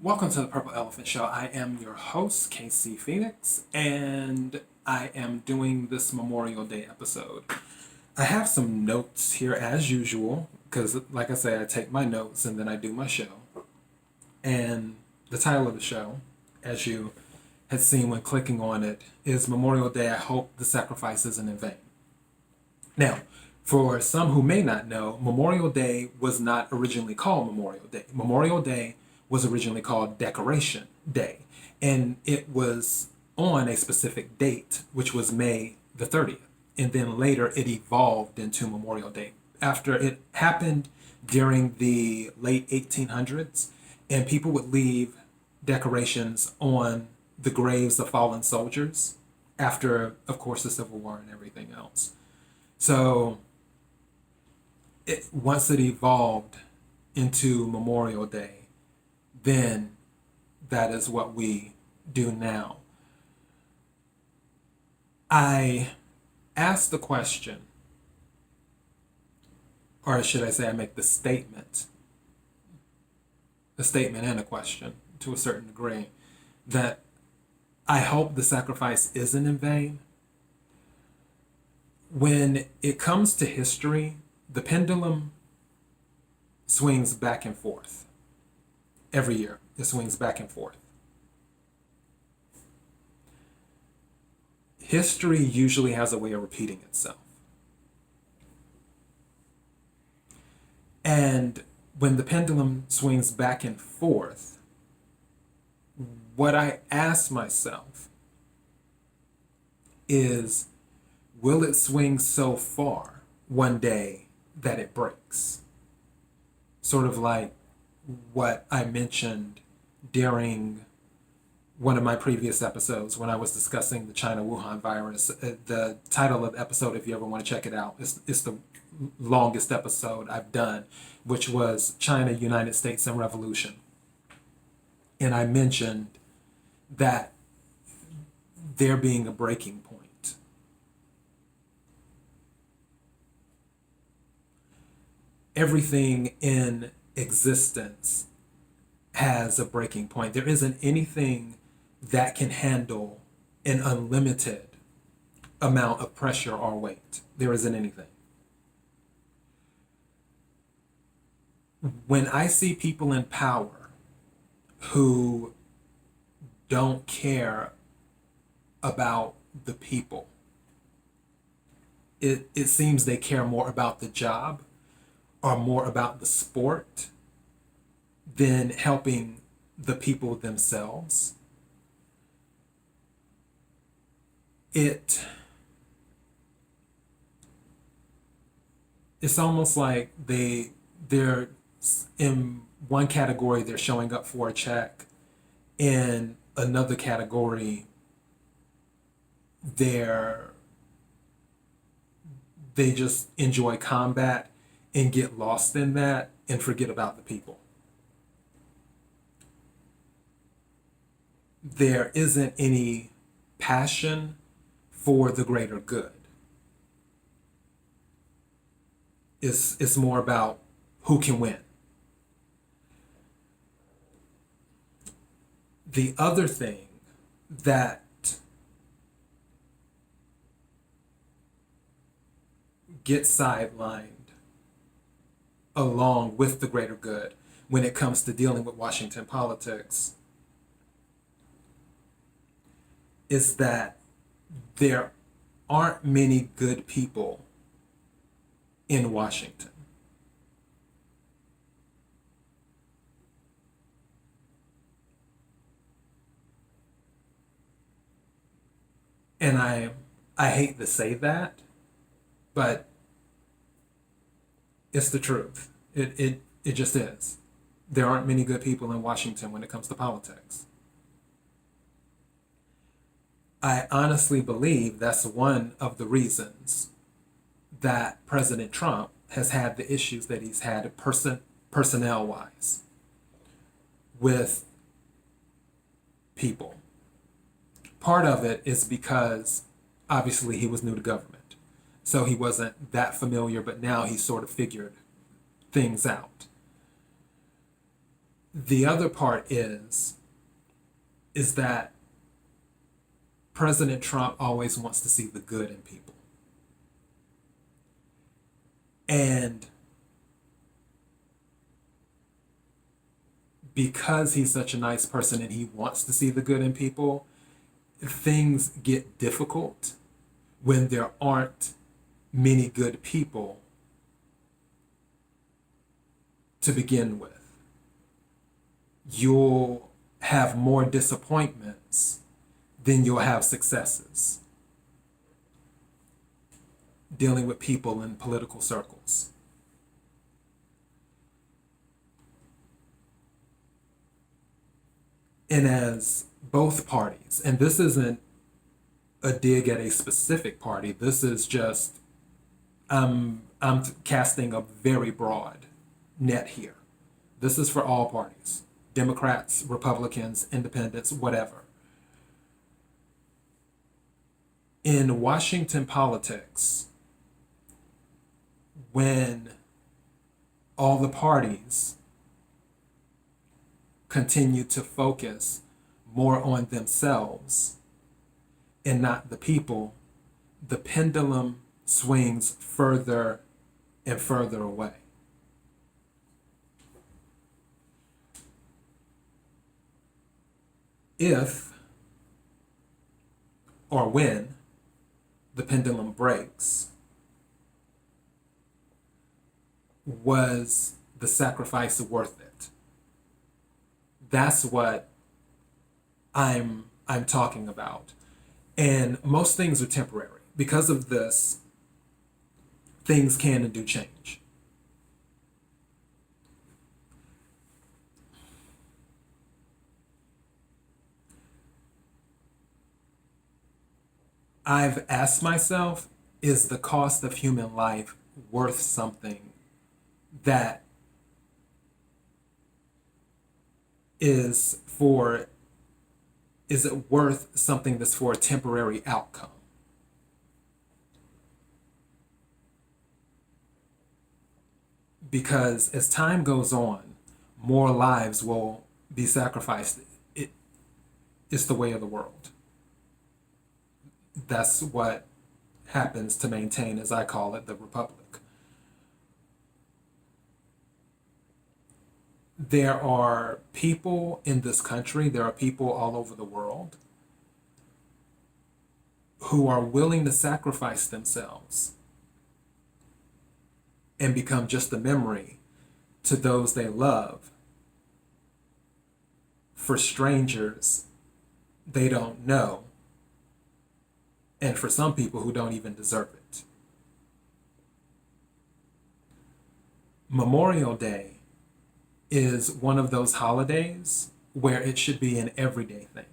Welcome to the Purple Elephant Show. I am your host, KC Phoenix, and I am doing this Memorial Day episode. I have some notes here as usual, because, like I say, I take my notes and then I do my show. And the title of the show, as you had seen when clicking on it, is Memorial Day. I hope the sacrifice isn't in vain. Now, for some who may not know, Memorial Day was not originally called Memorial Day. Memorial Day was originally called Decoration Day, and it was on a specific date, which was May the 30th. And then later it evolved into Memorial Day. After it happened during the late 1800s, and people would leave decorations on the graves of fallen soldiers after, of course, the Civil War and everything else. So once it evolved into Memorial Day, then that is what we do now. I asked the question, or should I say I make the statement and a question to a certain degree, that I hope the sacrifice isn't in vain. When it comes to history, the pendulum swings back and forth. Every year, it swings back and forth. History usually has a way of repeating itself. And when the pendulum swings back and forth, what I ask myself is, will it swing so far one day that it breaks? Sort of like what I mentioned during one of my previous episodes when I was discussing the China Wuhan virus. The title of the episode, if you ever want to check it out, is the longest episode I've done, which was China, United States, and Revolution. And I mentioned that there being a breaking point. Everything in existence has a breaking point. There isn't anything that can handle an unlimited amount of pressure or weight. There isn't anything. When I see people in power who don't care about the people, it seems they care more about the job or more about the sport than helping the people themselves. It's almost like they're in one category, they're showing up for a check. In another category, they just enjoy combat and get lost in that and forget about the people. There isn't any passion for the greater good. It's more about who can win. The other thing that gets sidelined along with the greater good when it comes to dealing with Washington politics is that there aren't many good people in Washington. And I hate to say that, but it's the truth. It just is. There aren't many good people in Washington when it comes to politics. I honestly believe that's one of the reasons that President Trump has had the issues that he's had personnel-wise with people. Part of it is because obviously he was new to government, so he wasn't that familiar, but now he's sort of figured things out. The other part is that President Trump always wants to see the good in people. And because he's such a nice person and he wants to see the good in people, things get difficult when there aren't many good people to begin with. You'll have more disappointments than you'll have successes dealing with people in political circles. And as both parties, and this isn't a dig at a specific party, this is just, I'm casting a very broad net here. This is for all parties, Democrats, Republicans, independents, whatever. In Washington politics, when all the parties continue to focus more on themselves and not the people, the pendulum swings further and further away. If or when the pendulum breaks, was the sacrifice worth it? That's what I'm talking about. And most things are temporary. Because of this, things can and do change. I've asked myself, is the cost of human life worth something that is it worth something that's for a temporary outcome? Because as time goes on, more lives will be sacrificed. It's the way of the world. That's what happens to maintain, as I call it, the republic. There are people in this country, there are people all over the world who are willing to sacrifice themselves and become just a memory to those they love for strangers they don't know, and for some people who don't even deserve it. Memorial Day is one of those holidays where it should be an everyday thing.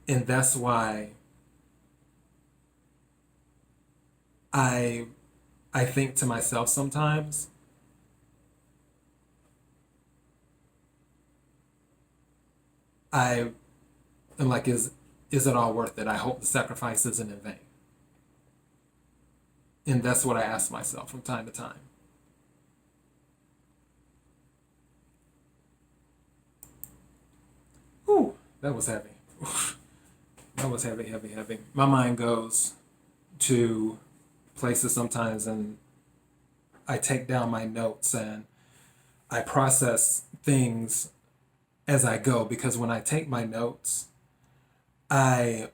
And that's why I I think to myself sometimes, I am like, is it all worth it? I hope the sacrifice isn't in vain. And that's what I ask myself from time to time. Whew, that was heavy. That was heavy, heavy, heavy. My mind goes to places sometimes, and I take down my notes and I process things as I go, because when I take my notes, I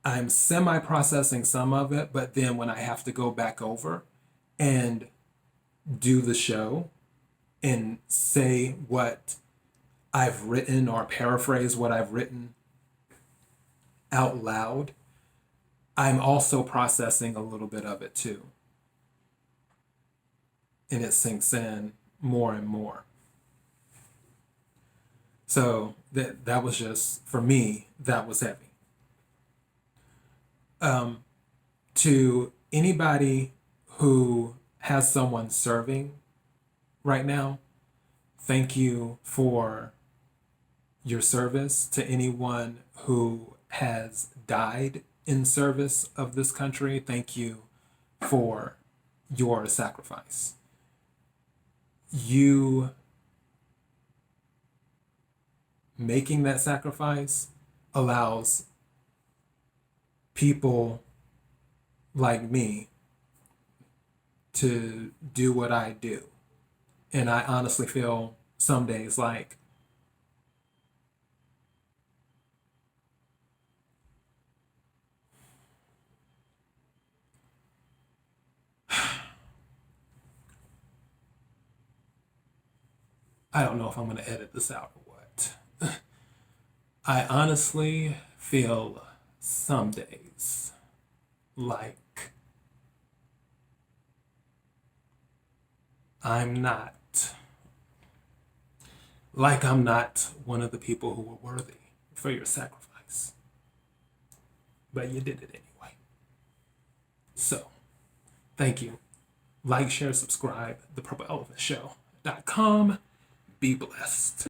I'm semi processing some of it, but then when I have to go back over and do the show and say what I've written or paraphrase what I've written out loud, I'm also processing a little bit of it too. And it sinks in more and more. So that was just, for me, that was heavy. To anybody who has someone serving right now, thank you for your service. To anyone who has died in service of this country, thank you for your sacrifice. You making that sacrifice allows people like me to do what I do. And I honestly feel some days like I don't know if I'm going to edit this out or what. I honestly feel some days like I'm not, I'm not one of the people who were worthy for your sacrifice. But you did it anyway. So, thank you. Like, share, subscribe, thepurpleelephantShow.com. Be blessed.